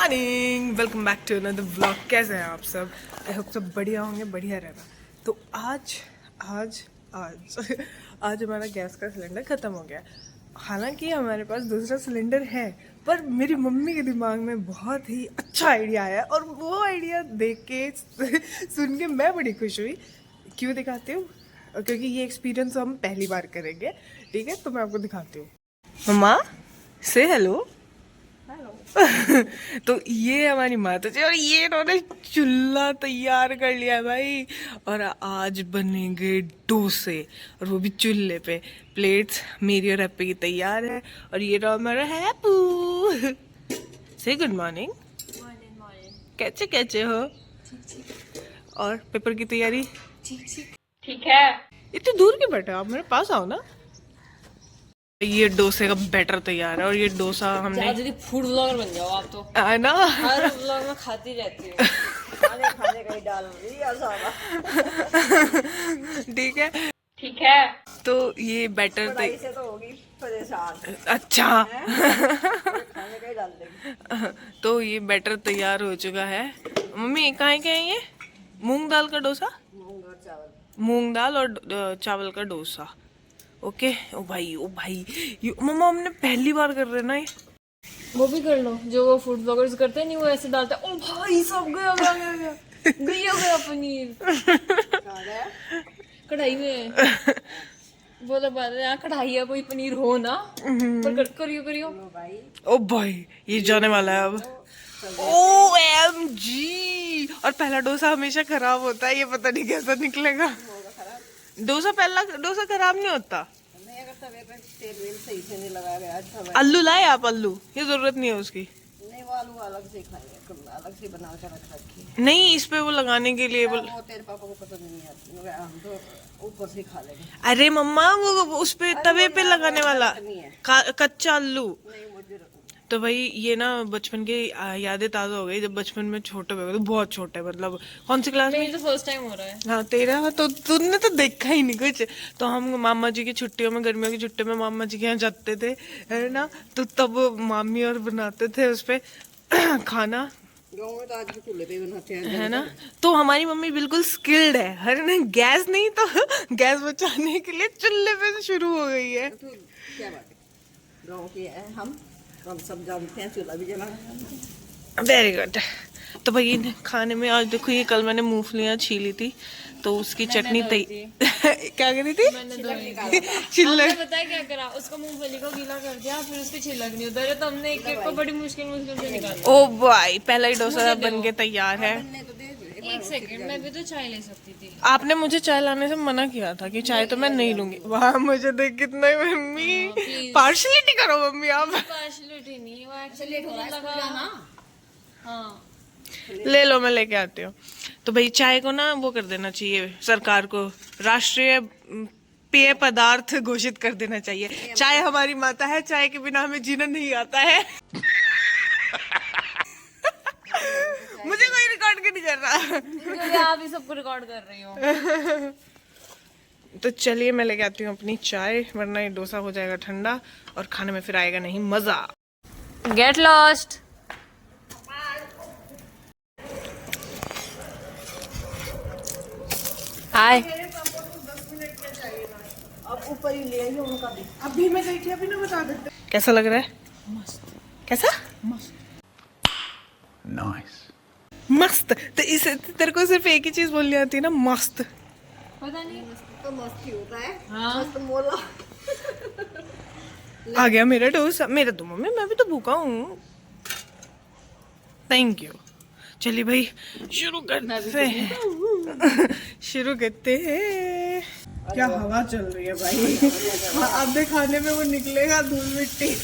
Morning, welcome back to another vlog. कैसे हैं आप सब? आई होप सब बढ़िया होंगे, बढ़िया रहना। तो आज आज आज आज हमारा गैस का सिलेंडर ख़त्म हो गया। हालांकि हमारे पास दूसरा सिलेंडर है, पर मेरी मम्मी के दिमाग में बहुत ही अच्छा आइडिया आया और वो आइडिया देख के सुन के मैं बड़ी खुश हुई। क्यों दिखाती हूँ? क्योंकि ये एक्सपीरियंस हम पहली बार करेंगे। ठीक है, तो मैं आपको दिखाती हूँ। मम्मा से हेलो। तो ये हमारी माता जी, और ये इन्होंने चूल्हा तैयार कर लिया भाई। और आज बनेंगे डोसे, और वो भी चूल्हे पे। प्लेट्स मेरी और हैप्पी की तैयार है, और ये रहा हमारा हैप्पू। से गुड मॉर्निंग। कैसे कैसे हो? और पेपर की तैयारी? ठीक है। इतनी दूर क्यों बैठे हो आप? मेरे पास आओ ना। ये डोसे का बैटर तैयार है, और ये डोसा हमने फूड ब्लॉगर बन जाओ आप तो। है ना, हर ब्लॉग में खाती रहती हो। खाने का ही डाल रही है सारा। ठीक है। तो ये बैटर से तो होगी परेशान। अच्छा खाने का ही डाल देंगे। तो ये बैटर तैयार हो चुका है। मम्मी कहाँ के हैं ये? मूंग दाल का डोसा, मूंग दाल और चावल का डोसा। ओके। ओ भाई ये मम्मा हमने पहली बार कर रहे हैं ना ये। वो भी कर लो जो वो फूड ब्लॉगर्स करते हैं, नहीं वो ऐसे डालते हैं। ओ भाई सब गया पनीर कढ़ाई में। वो तो बात है, यहाँ कढ़ाई है, कोई पनीर हो ना, पर करियो ओ भाई ये जाने वाला है अब। OMG। और पहला डोसा हमेशा खराब होता है, ये पता नहीं कैसा निकलेगा। पहला डोसा खराब नहीं होता। आलू लाए आप? आलू ये जरूरत नहीं है उसकी। नहीं वो आलू अलग से खाएंगे, अलग से बना कर रखी। नहीं, इस पे वो लगाने के लिए वो तेरे पापा को पसंद नहीं आती, हम तो ऊपर से खा लेंगे। अरे मम्मा वो उस पे तवे पे लगाने वाला कच्चा आलू। तो भाई ये ना बचपन की यादें ताज़ा हो गई। जब बचपन में छोटे हुए तो बहुत छोटे, मतलब कौन सी क्लास में? तो फर्स्ट टाइम हो रहा है। हाँ तेरा तो तुमने तो देखा ही नहीं कुछ। तो हम मामा जी की छुट्टियों में, गर्मियों की छुट्टी में मामा जी के यहाँ जाते थे, है ना। तो तब मामी और बनाते थे उस पे खाना। गाँव में तो आज भी चूल्हे पे बनाते हैं, है ना। तो हमारी मम्मी बिल्कुल स्किल्ड है, हर ने गैस नहीं तो गैस बचाने के लिए चूल्हे पे से शुरू हो गई है। तो क्या बात है, गाँव के हैं हम सब जानते हैं चूल्हा भी जलाना। Very good. तो भाई खाने में आज देखो, ये कल मैंने मूंगफलियाँ छीली थी, तो उसकी चटनी क्या करी थी? छिलक। पता है क्या करा, उसको मूंगफली को गीला कर दिया, फिर उसकी छिलक नहीं उतारे, तो हमने एक एक को बड़ी मुश्किल से निकाला। ओ भाई पहला ही डोसा बन के तैयार है। एक सेकंड, मैं भी तो चाय ले सकती थी। आपने मुझे चाय लाने से मना किया था कि चाय तो मैं नहीं लूंगी। वाह मुझे देख कितना ही मम्मी पार्शलिटी करो मम्मी आप। पार्शलिटी नहीं, वो एक्चुअली लगा ना। हाँ ले लो, मैं लेके आती हूँ। तो भाई चाय को ना वो कर देना चाहिए, सरकार को राष्ट्रीय पेय पदार्थ घोषित कर देना चाहिए। चाय हमारी माता है, चाय के बिना हमें जीना नहीं आता है। मुझे कोई रिकॉर्ड क्यों नहीं कर रहा? आप ही सबको रिकॉर्ड कर रही हो। तो चलिए मैं लेके आती हूँ अपनी चाय, वरना ये डोसा हो जाएगा ठंडा और खाने में फिर आएगा नहीं मजा। Get lost. हाय। अब ऊपर ही ले आइए उनका भी। अभी मैं गई थी, अभी ना बता देते। कैसा लग रहा है? मस्त। कैसा? Nice. मस्त। तो इसे तेरे को सिर्फ एक ही चीज बोलनी आती है ना, मस्त। पता नहीं, तो मस्त ही होता है। हाँ। मस्त मोला। आ गया मेरा डोसा। मेरा तो मम्मी, मैं भी तो भूखा हूँ। Thank you. चलिए भाई शुरू करते हैं। शुरू करते हैं। क्या हवा चल रही है भाई। अब खाने में वो निकलेगा धूल मिट्टी।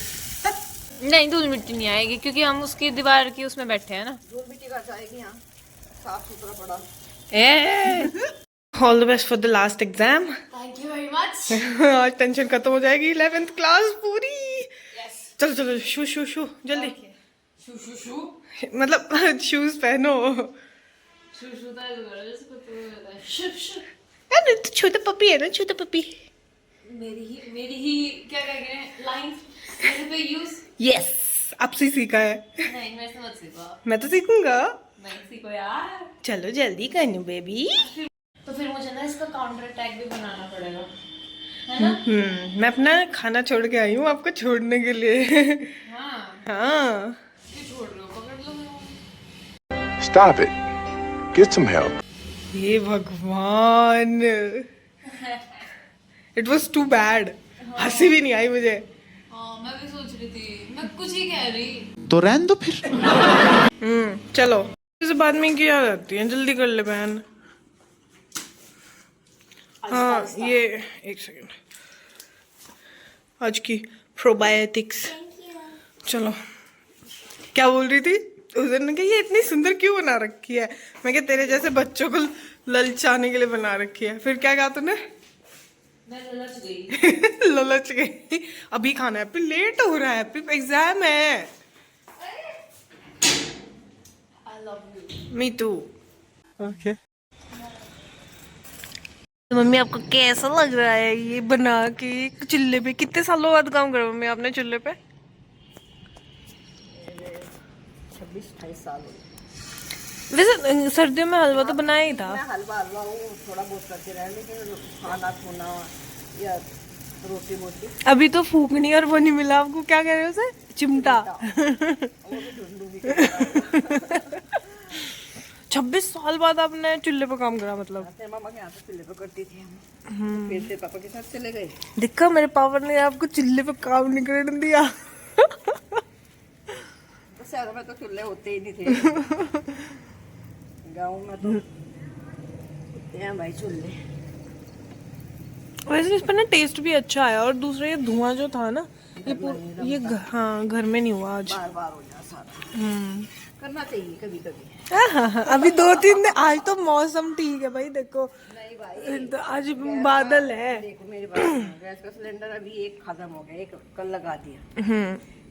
नहीं, धूल मिट्टी नहीं आएगी, क्योंकि हम उसकी दीवार की उसमें बैठे हैं ना। धूल मिट्टी का जाएगी यहाँ, साफ सुथरा पड़ा। All the best for the last exam. Thank you very much. आज टेंशन खत्म हो जाएगी, 11th क्लास पूरी। चलो चलो शू शू शू जल्दी। शू मतलब शूज पहनो। अरे तो छोटा पपी है ना, छोटा पपी। मेरी ही क्या कह रहे हैं लाइन पे यूज। यस आपसे सीखा है। नहीं मेरे से मत सीखो। मैं तो सीखूंगा। नहीं सीखो यार। चलो जल्दी करनी बेबी। तो फिर मुझे ना इसका काउंटर अटैक भी बनाना पड़ेगा, है ना? मैं अपना खाना छोड़ के आई हूँ आपको छोड़ने के लिए। हाँ। हाँ। क्यों छोड़ रहे हो? पकड़ लो मेरे को। Stop it. Get some help. हे भगवान, इट वॉज टू बैड। हंसी भी नहीं आई मुझे। हाँ मैं भी सोच रही थी, मैं कुछ ही कह रही। तो रहने दो फिर। चलो इस बाद में क्या करती है, जल्दी कर ले बहन। हाँ ये एक सेकंड, आज की प्रोबायोटिक्स। चलो क्या बोल रही थी उस दिन, ने कहा ये इतनी सुंदर क्यों बना रखी है। मैं क्या तेरे जैसे बच्चों को ललचाने के लिए बना रखी है। फिर क्या कहा तूने? मैं ललच गई। ललच गई। अभी खाना है, लेट हो रहा है, एग्जाम है। I love you. Me too. Okay. तो मम्मी आपको कैसा लग रहा है ये बना के चूल्हे पे? कितने सालों बाद काम करा मम्मी आपने चूल्हे पे? 26-28 साल हो गए। वैसे सर्दियों में हलवा तो बनाया ही था। मैं हलवा वो थोड़ा बहुत करते रहे, लेकिन खाना खुना या रोटी मोटी अभी तो फूकनी और वो नहीं मिला आपको, क्या कह रहे हो उसे, चिमटा। वो भी ढूंढूंगी। 26 साल बाद आपने चूल्हे पे काम करा मतलब? तेरे मामा के यहाँ पे चूल्हे पे करती थी हम, फिर तेरे पापा के साथ चले गए। देखा मेरे पापा ने आपको चूल्हे पे काम नहीं करने दिया। तो शहरों में तो चूल्हे होते ही नहीं थे, गाँव में तो होते हैं भाई चूल्हे। वैसे इस पर ना टेस्ट भी अच्छा आया, और दूसरा ये धुआं जो था ना ये हाँ घर में नहीं हुआ आज। बार बार हो जाए सारा, करना चाहिए कभी कभी। अभी 2-3 दिन, आज तो मौसम ठीक है भाई, देखो नहीं भाई, तो आज बादल है। देखो मेरी बात सुनो, गैस का सिलेंडर अभी एक खत्म हो गया, एक कल लगा दिया,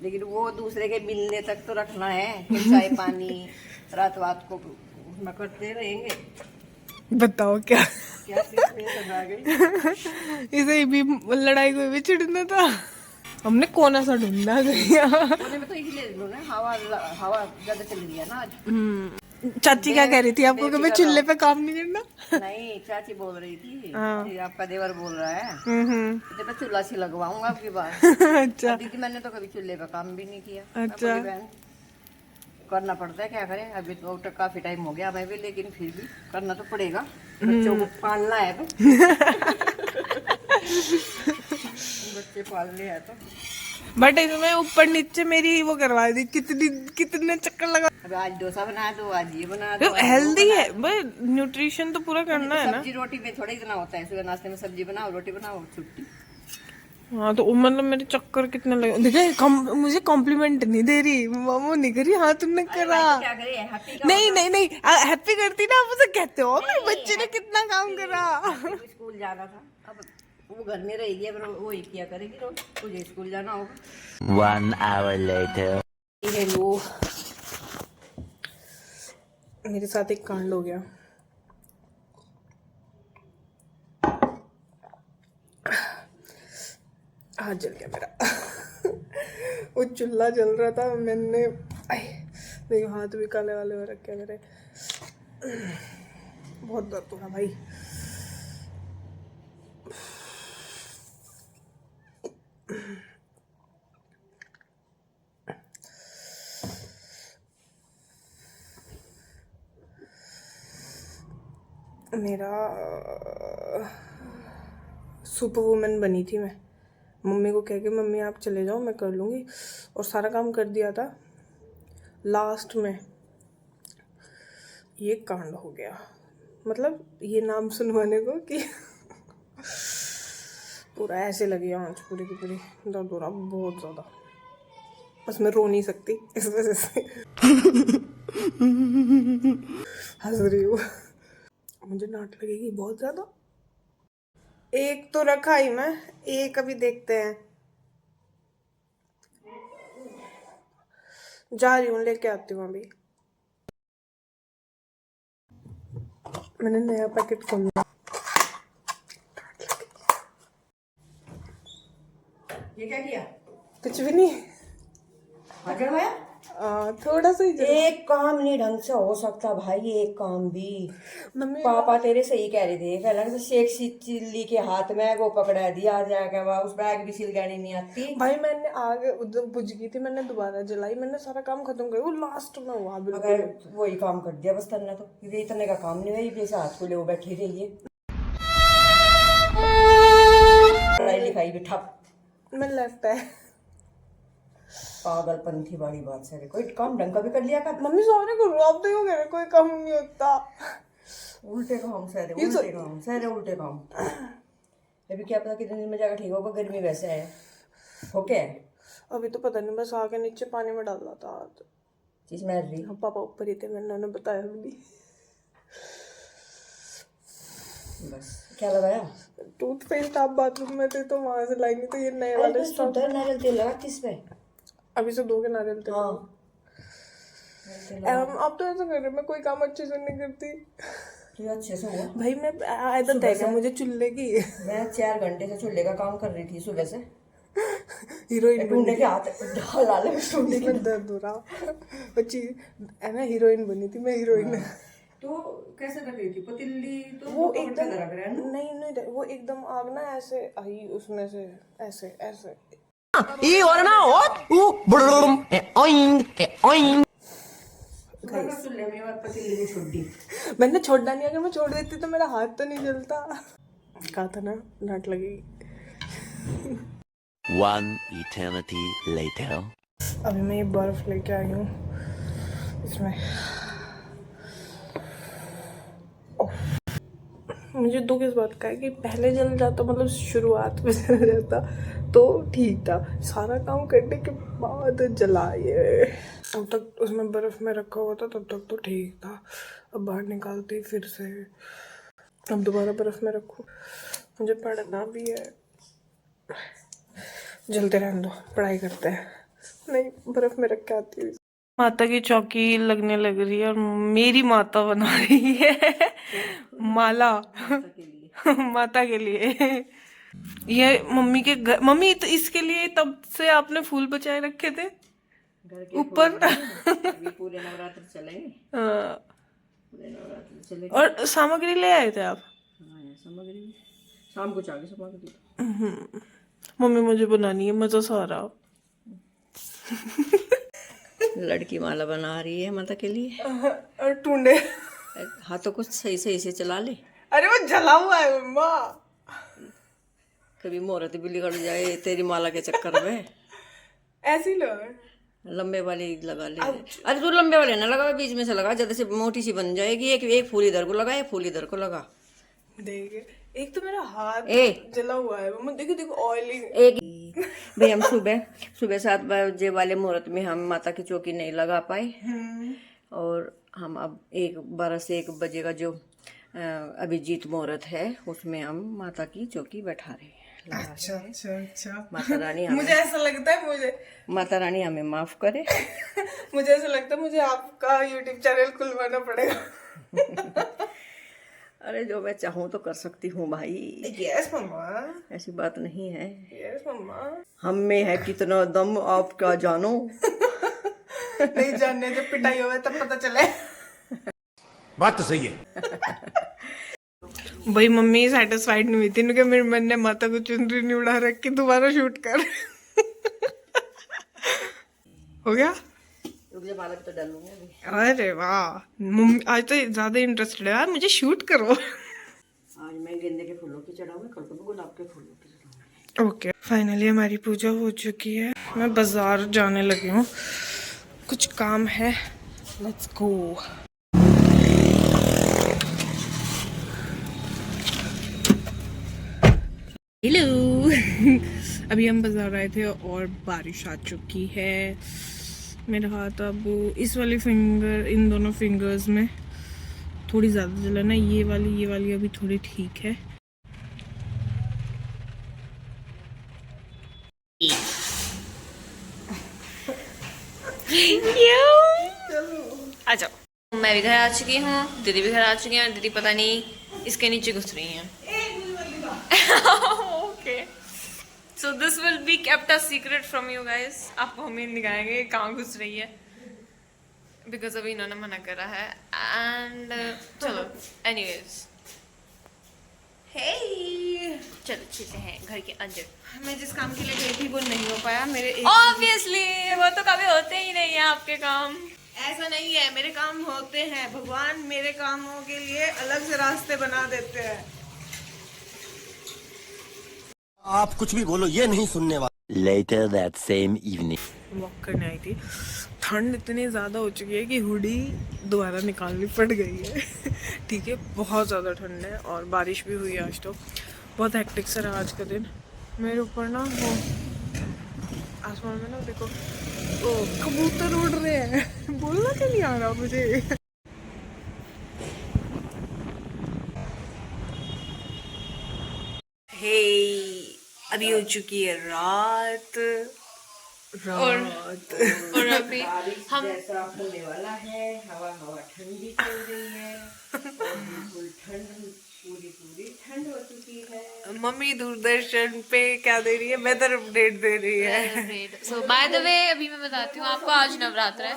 लेकिन वो दूसरे के मिलने तक तो रखना है। फिर चाय पानी रात को उसमें करते रहेंगे। बताओ क्या क्या सिचुएशन आ गई। इसे भी लड़ाई को भी छिड़ना था, हमने कोना सा ढूंढना गया। कोने में तो इसलिए लो ना, हवा ज्यादा चल रही है ना आज। चाची क्या कह रही थी आपको कि मैं चूल्हे पे काम नहीं करना? नहीं चाची बोल रही थी, हाँ। ये आपका देवर बोल रहा है हम्म। मैं चूल्हा से लगवाऊंगा आपकी बात। अच्छा दीदी मैंने तो कभी चूल्हे पे काम भी नहीं किया। अच्छा। मैं बोली, बहन करना पड़ता है, क्या करें, अभी तो काफी टाइम हो गया हमें भी, लेकिन फिर भी करना तो पड़ेगा, बच्चों को पालना है तो। बच्चे पालने हैं तो। बट इसमें ऊपर नीचे मेरी वो करवा दी, कितने चक्कर लगा। अभी आज डोसा बनाया तो आज ये बना दो, हेल्दी है भाई, न्यूट्रिशन तो पूरा करना है ना। सब्जी रोटी में थोड़ा इतना होता है, सुबह नाश्ते में सब्जी बनाओ रोटी बनाओ छुट्टी। हाँ तो मतलब मेरे चक्कर कितने लगे देखिए। मुझे कॉम्प्लीमेंट नहीं दे रही, वो नहीं करी। हाँ तुमने करा। क्या करे, हैप्पी नहीं हैप्पी करती ना, आप उसे कहते हो मेरे बच्चे ने कितना काम करा। स्कूल जाना था, अब वो घर में रहेगी, अब वो ही किया करेगी रोज, तुझे स्कूल जाना होगा। 1 hour later. हेलो, मेरे साथ एक कांड हो गया। हाथ जल गया मेरा। वो चूल्हा जल रहा था, मैंने देखो हाथ भी काले वाले हो रखे मेरे। बहुत दर्द हो रहा भाई। मेरा सुपर वुमन बनी थी मैं, मम्मी को कह के मम्मी आप चले जाओ मैं कर लूँगी, और सारा काम कर दिया था। लास्ट में ये कांड हो गया, मतलब ये नाम सुनवाने को कि पूरा ऐसे लगी आँच पूरी की पूरी, दर्द हो रहा बहुत ज़्यादा, बस मैं रो नहीं सकती इस वजह से हंस रही हूँ। मुझे डांट लगेगी बहुत ज़्यादा। एक तो रखा ही मैं, एक अभी देखते हैं, जा रही हूँ लेके आती हूँ अभी। मैंने नया पैकेट खोला। ये क्या किया? कुछ भी नहीं, हाँ करवाया? थोड़ा सा ही एक काम नहीं ढंग से हो सकता भाई, एक काम भी। मम्मी पापा तेरे सही कह रहे थे, कह रहे थे शेख चिल्ली के हाथ में वो पकड़ा दिया जाएगा, उस बैग भी सिलगानी नहीं आती। भाई मैंने आगे उधर बुझ गई थी, मैंने दोबारा जलाई, मैंने सारा काम खत्म कर, वो लास्ट में हुआ बिल्कुल। अगर वही काम कर दिया बस, करना तो ये इतने का काम नहीं है, जैसे हाथ को ले वो बैठी रही है, पढ़ाई लिखाई भी ठप। मैं लेफ्ट है। पागलपंथी वाली बात से कोई काम ढंग का भी कर लिया कर। मम्मी सारे करो, आप तो यूँ कह रहे कोई काम नहीं होता। उल्टे काम सारे, उल्टे काम सारे, उल्टे काम। अभी क्या पता कितने दिन में जाकर ठीक होगा, गर्मी वैसे है। ओके अभी तो पता नहीं, बस आके नीचे पानी में डाला था चीज मैं रही। हाँ, पापा ऊपर ही थे, मैंने उन्हें बताया भी नहीं। बस क्या लगाया? टूथपेस्ट आप बाथरूम में थे तो वहां से लाई, नहीं तो ये नए वाले स्टॉक। नारियल तेल लगा इस पे। अभी से 2 के नारियल थे। हाँ आप तो ऐसा कर रहे, मैं कोई काम अच्छे से नहीं करती तो अच्छे से हुआ भाई। मैं आदत है क्या मुझे चुल्ले की? मैं 4 घंटे से चूल्हे का काम कर रही थी सुबह से। हीरोइन टूंडे के हाथ डाल टूंडे में दर्द हो रहा वो चीज है ना, हीरोइन बनी थी मैं, हीरोइन। तो कैसे रख रही थी पतीली? तो वो एकदम रख रहा है ना? नहीं वो एकदम आग ना ऐसे आई उसमें से, ऐसे ऐसे। चूल्हे में पतीली में छोड़ दी। मैंने छोड़ना नहीं, अगर मैं छोड़ देती तो मेरा हाथ तो नहीं जलता। कहा था ना डांट लगेगी। One eternity later. अभी मैं ये बर्फ लेके आई हूँ इसमें। मुझे दुख इस बात का है कि पहले जल जाता, मतलब शुरुआत में जल जाता तो ठीक था, सारा काम करने के बाद जलाए। तब तक उसमें बर्फ में रखा हुआ था, तब तक तो ठीक था। अब बाहर निकालती फिर से, अब दोबारा बर्फ में रखूँ। मुझे पढ़ना भी है, जलते रहने दो, पढ़ाई करते हैं। नहीं, बर्फ में रख के आती हूँ। माता की चौकी लगने लग रही है और मेरी माता बना रही है माला माता के लिए। ये मम्मी के घर, मम्मी तो इसके लिए तब से आपने फूल बचाए रखे थे ऊपर। अभी पूरे नवरात्र चलेंगे। पूरे नवरात्र चलेंगे। और सामग्री ले आए थे आप? हाँ, सामग्री शाम को चाहिए सामग्री। मम्मी मुझे बनानी है, मजा सा आ रहा। लड़की माला बना रही है माता के लिए। और टूंडे हाथों को सही सही से चला ले। अरे वो जला हुआ है मम्मा। कभी मुहूर्त भी बिगड़ जाए तेरी माला के चक्कर में। ऐसे ही लो, लंबे वाले लगा ले। अरे तू लंबे वाले ना लगा, बीच में से लगा, ज्यादा से मोटी सी बन जाएगी। एक फूल इधर को लगा, एक फूल इधर को लगा। देखिए एक तो मेरा हाथ ए जला हुआ है मम्मा, देखो देखो ऑयलिंग। एक भाई हम सुबह 7 बजे वाले मुहूर्त में हम माता की चौकी नहीं लगा पाए, और हम अब 12 से 1 बजे का जो अभिजीत मुहूर्त है उसमें हम माता की चौकी बैठा रहे हैं। अच्छा अच्छा अच्छा। माता रानी मुझे ऐसा लगता है माता रानी हमें माफ करे। मुझे ऐसा लगता है मुझे आपका YouTube चैनल खुलवाना पड़ेगा। अरे जो मैं चाहूँ तो कर सकती हूँ भाई। यस मम्मा, ऐसी बात नहीं है। यस मम्मा। हम में है कितना दम आप क्या जानो। नहीं जानने, जब पिटाई होवे तब पता चले। बात तो सही है। भाई मम्मी सेटिस्फाइड नहीं हुई थी, क्योंकि मेरे मन ने माता को चुनरी नहीं उड़ा रखी, दोबारा शूट कर। हो गया? माला तो डालूंगी अभी। अरे वाह मम्मी आज तो ज्यादा इंटरेस्टेड है यार, मुझे शूट करो। आज मैं गेंदे के फूलों की चढ़ाऊंगी, कल को गुलाब के फूलों की चढ़ाऊंगी। ओके फाइनली हमारी पूजा हो चुकी है। मैं बाजार जाने लगी हूँ, कुछ काम है, लेट्स गो। हेलो। अभी हम बाजार आए थे और बारिश आ चुकी है। मेरा हाथ अब इस वाली फिंगर, इन दोनों फिंगर्स में थोड़ी ज़्यादा जलन है। ये वाली अभी थोड़ी ठीक है। आ जाओ। मैं भी घर आ चुकी हूँ, दीदी भी घर आ चुकी हैं। दीदी पता नहीं इसके नीचे घुस रही हैं। Okay So this will be kept a secret from you guys. आपको हम ही दिखाएंगे कहाँ घुस रही है, because अभी इन्होंने मना करा है. And चलो, anyways, Hey! चलो चलते हैं घर के अंदर. मैं जिस काम के लिए गई थी वो नहीं हो पाया मेरे Obviously, वो तो कभी होते ही नहीं है आपके काम. ऐसा नहीं है, मेरे काम होते हैं. भगवान मेरे कामों के लिए अलग से रास्ते बना देते हैं. आप कुछ भी बोलो ये नहीं सुनने वाला. Later that same evening. Walk करने आई थी. ठंड इतनी ज़्यादा हो चुकी है कि हुडी दोबारा निकालनी पड़ गई है. ठीक है, बहुत ज़्यादा ठंड है और बारिश भी हुई है आज. तो बहुत हेक्टिक सा रहा आज का दिन. मेरे ऊपर ना वो आसमान में ना देखो, ओ कबूतर उड़ रहे हैं. बोलना क्यों नहीं आ रहा मुझे. हे अभी हो चुकी है रात. और अभी हम जैसा होने वाला है. हवा ठंडी चल रही है और बिल्कुल ठंड पूरी ठंड हो चुकी है. मम्मी दूरदर्शन पे क्या दे रही है, वेदर अपडेट दे रही है. So by the way, अभी मैं बताती हूँ आपको, आज नवरात्र है.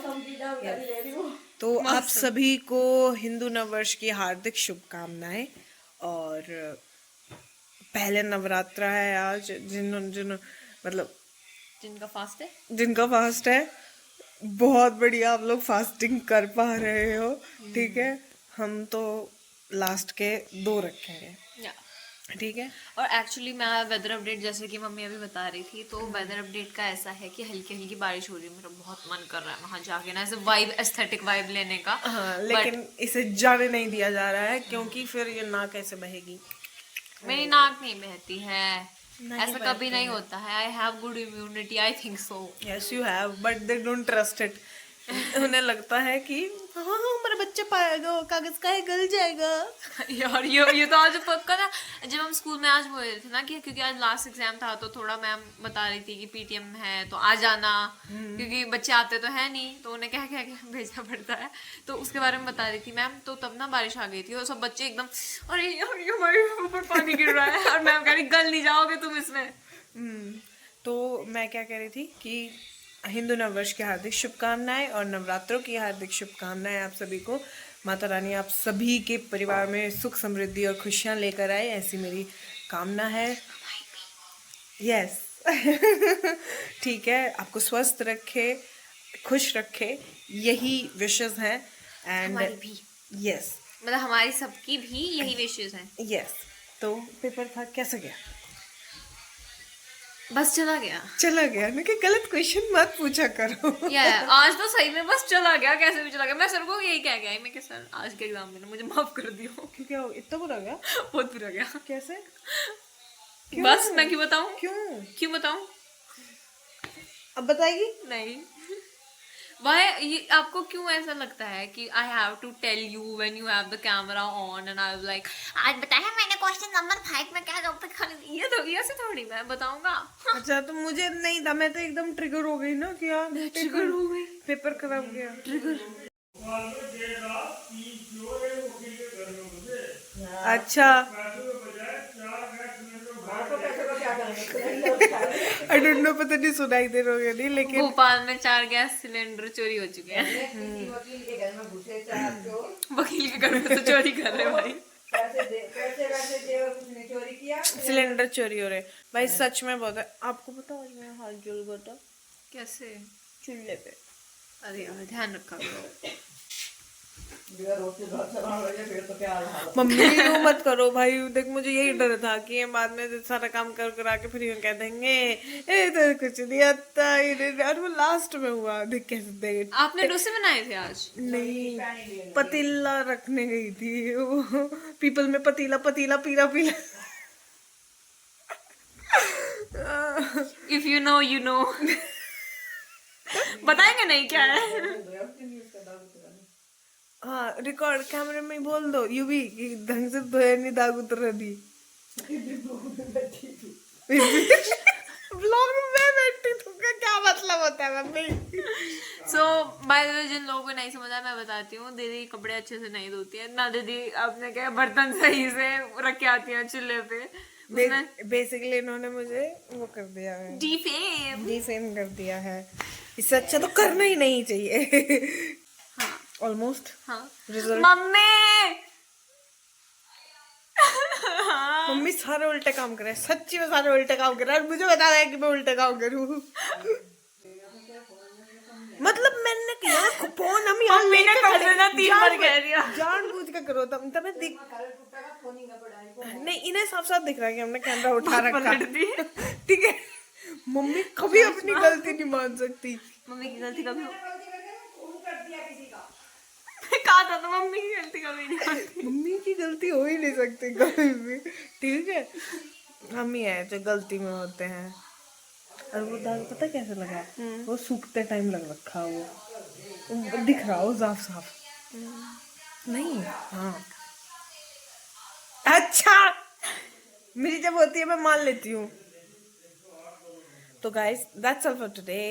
तो आप सभी को हिंदू नववर्ष की हार्दिक शुभकामनाएं. और पहले नवरात्र है आज. जिन मतलब जिनका फास्ट है, जिनका फास्ट है, बहुत बढ़िया आप लोग फास्टिंग कर पा रहे हो. ठीक है, हम तो लास्ट के 2 रखे हैं. ठीक है. और एक्चुअली मैं वेदर अपडेट जैसे कि मम्मी अभी बता रही थी, तो वेदर अपडेट का ऐसा है कि हल्की हल्की बारिश हो रही है. मेरा बहुत मन कर रहा है वहां जाके ना ऐसे वाइब, एस्थेटिक वाइब लेने का. हाँ, लेकिन इसे जाने नहीं दिया जा रहा है क्योंकि फिर ये नाक कैसे बहेगी. मेरी नाक नहीं बहती है, ऐसा कभी नहीं होता है. I have good immunity, I think so. Yes you have, but they don't trust it. उन्हें लगता है कि हाँ हमारा बच्चा पाएगा, कागज का है, गल जाएगा. यार ये तो आज पक्का था. जब हम स्कूल में आज बोल रहे थे ना कि क्योंकि आज लास्ट एग्जाम था, तो थोड़ा मैम बता रही थी कि पीटीएम है तो आ जाना, क्योंकि बच्चे आते तो है नहीं, तो उन्हें क्या भेजना पड़ता है. तो उसके बारे में बता रही थी मैम. तो तब ना बारिश आ गई थी और सब बच्चे एकदम अरे यार ये हमारे ऊपर पानी गिर रहा है, और मैम कह रही गल नहीं जाओगे तुम इसमें. तो मैं क्या कह रही थी कि हिंदू नववर्ष की हार्दिक शुभकामनाएं और नवरात्रों की हार्दिक शुभकामनाएं आप सभी को. माता रानी आप सभी के परिवार में सुख समृद्धि और खुशियां लेकर आए, ऐसी मेरी कामना है. यस. ठीक है, आपको स्वस्थ रखे, खुश रखे, यही विशेस हैं. एंड यस, मतलब हमारी सबकी भी यही विशेष हैं. यस. तो पेपर था, कैसा गया? बस चला गया. चला गया ना. कि गलत क्वेश्चन मत पूछा करो. आज तो सही में बस चला गया, कैसे भी चला गया. मैं सर को यही कह गया मैं कि सर आज के एग्जाम में मुझे माफ कर दियो. क्या इतना बुरा गया? बहुत बुरा गया. कैसे? बस मैं क्यों बताऊं, क्यों बताऊं? अब बताएगी? नहीं. Why ये आपको क्यों ऐसा लगता है कि I have to tell you when you have the camera on and I was like आज बताया मैंने क्वेश्चन नंबर 5 में क्या जवाब तक ये तो ऐसे थोड़ी मैं बताऊंगा. अच्छा, तो मुझे नहीं था, मैं तो एकदम ट्रिगर हो गई ना कि यार ट्रिगर हो गई. पेपर खराब गया. ट्रिगर. अच्छा, आई डोंट नो, पता नहीं सुनाई दे रहा नहीं, लेकिन भोपाल में 4 गैस सिलेंडर चोरी हो चुके हैं. वकील के घर में घुसे 4 चोर. वकील के घर में तो चोरी कर रहे हैं भाई. पैसे दे और उसने चोरी किया. सिलेंडर चोरी हो रहे भाई. सच में बहुत है. आपको पता आज मेरा हाथ जल गया था कैसे? चूल्हे पे. अरे यार ध्यान रखा करो. मम्मी यूं मत करो भाई. देख मुझे यही डर था कि ये बाद में सारा काम कर करा के फिर यूं कह देंगे ए तो कुछ नहीं आता. और वो लास्ट में हुआ. देख कैसे देंगे. आपने डोसे बनाए थे आज? नहीं, पतीला रखने गई थी. वो पीपल में पतीला पतीला पीला पीला. If you know you know. बताएंगे नहीं क्या है. हाँ, रिकॉर्ड कैमरे में बोल दो यू भी कि ढंग से धोया नहीं, दाग उतर रही. ब्लॉग में बैठी तो क्या मतलब होता है mummy? So by the way जिन लोगों को नहीं समझा मैं बताती हूँ. दीदी कपड़े अच्छे से नहीं धोती है ना. दीदी आपने क्या बर्तन सही से रख के आती है चूल्हे पे. बेसिकली इन्होंने मुझे वो कर दिया है, डिफेम। डिफेम कर दिया है। इससे अच्छा तो करना ही नहीं चाहिए। ऑलमोस्ट। हाँ रिजल्ट। मम्मी मम्मी सारे उल्टे काम कर रहे हैं, सच्ची में सारे उल्टे काम कर रहे हैं, और मुझे बता रहा है कि मैं उल्टे काम करूँ। मतलब मैंने किया फोन हम यहाँ मम्मी ने लेके कर खड़े- देना 3 बार कह दिया। जानबूझ के करो तब मैं दिख नहीं, इन्हें साफ साफ दिख रहा है कि हमने कैमरा उठा रखा। पलट दी। ठीक है, मम्मी कभी अपनी गलती नहीं मान सकती। मम्मी की गलती कभी कहा था तो मम्मी की गलती कभी नहीं होती। मम्मी की गलती हो ही नहीं सकती कभी भी, ठीक है। हम ही हैं जो गलती में होते हैं। और वो दाल पता कैसे लगा है? वो सूखते टाइम लग रखा वो दिख रहा हो साफ साफ। नहीं, हाँ अच्छा, मेरी जब होती है मैं मान लेती हूँ। तो guys that's all for today.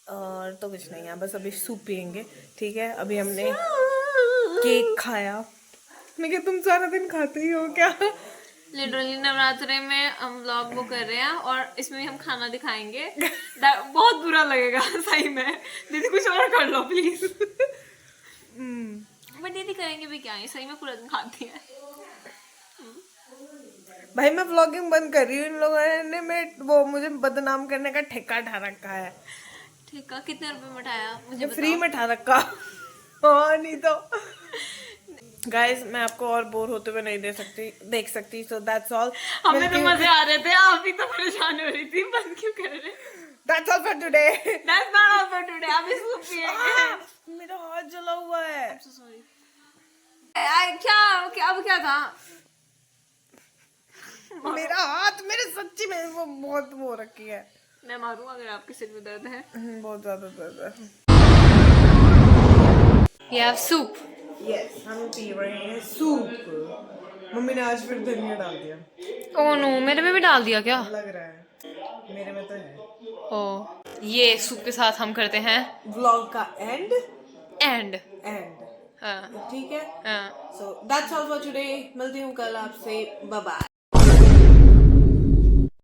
और तो कुछ नहीं है, बस अभी सूप पियेंगे, ठीक है। अभी हमने केक खाया। मैं क्या तुम सारा दिन खाते ही हो क्या? लिटरली नवरात्रे में हम व्लॉग वो कर रहे हैं और इसमें भी हम खाना दिखाएंगे। बहुत बुरा लगेगा सही में। दीदी कुछ और कर लो प्लीज। बट दीदी करेंगे भी क्या है, सही में पूरा दिन खाती है। भाई मैं व्लॉगिंग बंद कर रही हूँ, इन लोगों ने वो मुझे बदनाम करने का ठेका ठा रखा है। ठीक है, कितने रुपए में उठाया मुझे फ्री में ठा रखा। हाँ नहीं तो गाइस मैं आपको और बोर होते हुए नहीं देख सकती। सो दैट्स ऑल। हमें तो मजे आ रहे थे, आप ही तो परेशान हो रही थी। बंद क्यों कर रहे? That's all for today. That's not all for today. अभी सूप पिएंगे। मेरा हाथ जला हुआ है। सॉरी। क्या अब क्या था? मेरा हाथ, मेरे सच्ची में वो बहुत वो रखी है। मैं मारूं अगर आपके सिर में दर्द है? बहुत ज्यादा दर्द है। You have soup. यस, हम पी रहे हैं सूप। मम्मी ने आज फिर धनिया डाल दिया। ओह नो, मेरे में भी डाल दिया क्या? लग रहा है, मेरे में तो है। ओह, ये सूप के साथ हम करते हैं व्लॉग का एंड। हाँ ठीक है। हाँ। So that's all for today. मिलती हूँ कल आपसे। Bye bye.